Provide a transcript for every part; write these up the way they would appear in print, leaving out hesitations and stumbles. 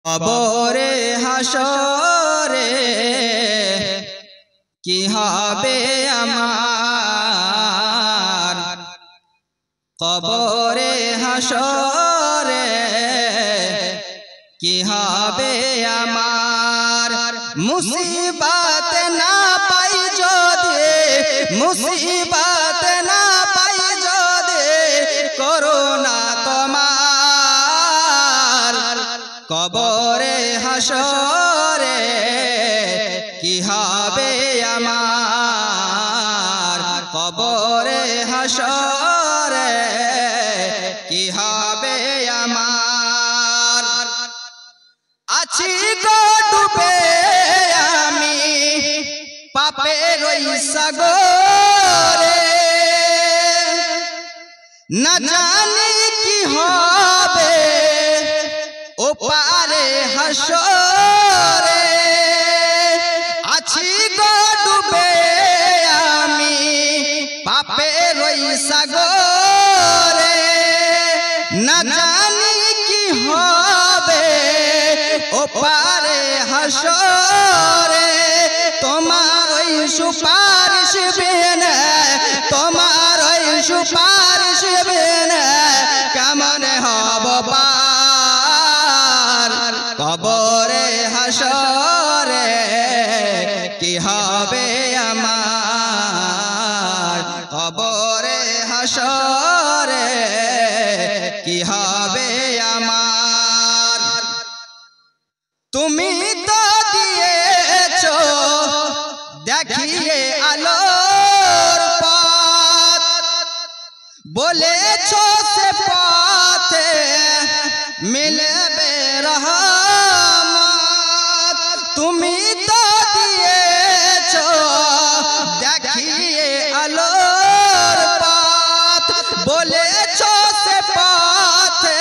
কবরে হাসরে কি হবে আমার, কবরে হাসরে কি হবে আমার। মুসিবত না পাই যদি, মুসিবত না পাই যদি করুণা তোমার, কবরে হাসরে কি হবে আমার, কবরে হাসরে কি হবে আমার। আছি গো ডুবে আমি পাপের ওই সাগরে, না জানি কি হবে ও পারে হাসরে। আছি গো ডুবে আমি পাপের ওই সাগরে, না জানি কি হবে ও পারে হাসরে। তোমার ওই সুপারিশ বিনে, তোমার ওই সুপারিশ বিনে কেমন হব পার, কবরে হাসরে কি হবে আমার, কবরে হাসরে কি হবে আমার। তুমি তো দিয়েছো দেখিয়ে আলোর পথ, বলেছো সে পথে মিলবে রহমত। তুমি তো দিয়েছো দেখিয়ে আলোর পথ, বলেছো সে পথে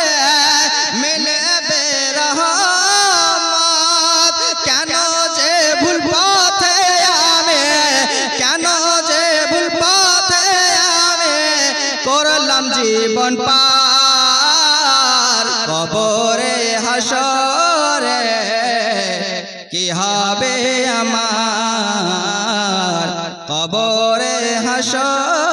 মিলবে রহমত। কেন যে ভুল পথে আমি, কেন যে ভুল পথে আমি করলাম জীবন পার, কবরে হাসরে কি হবে আমার, কবরে হাসরে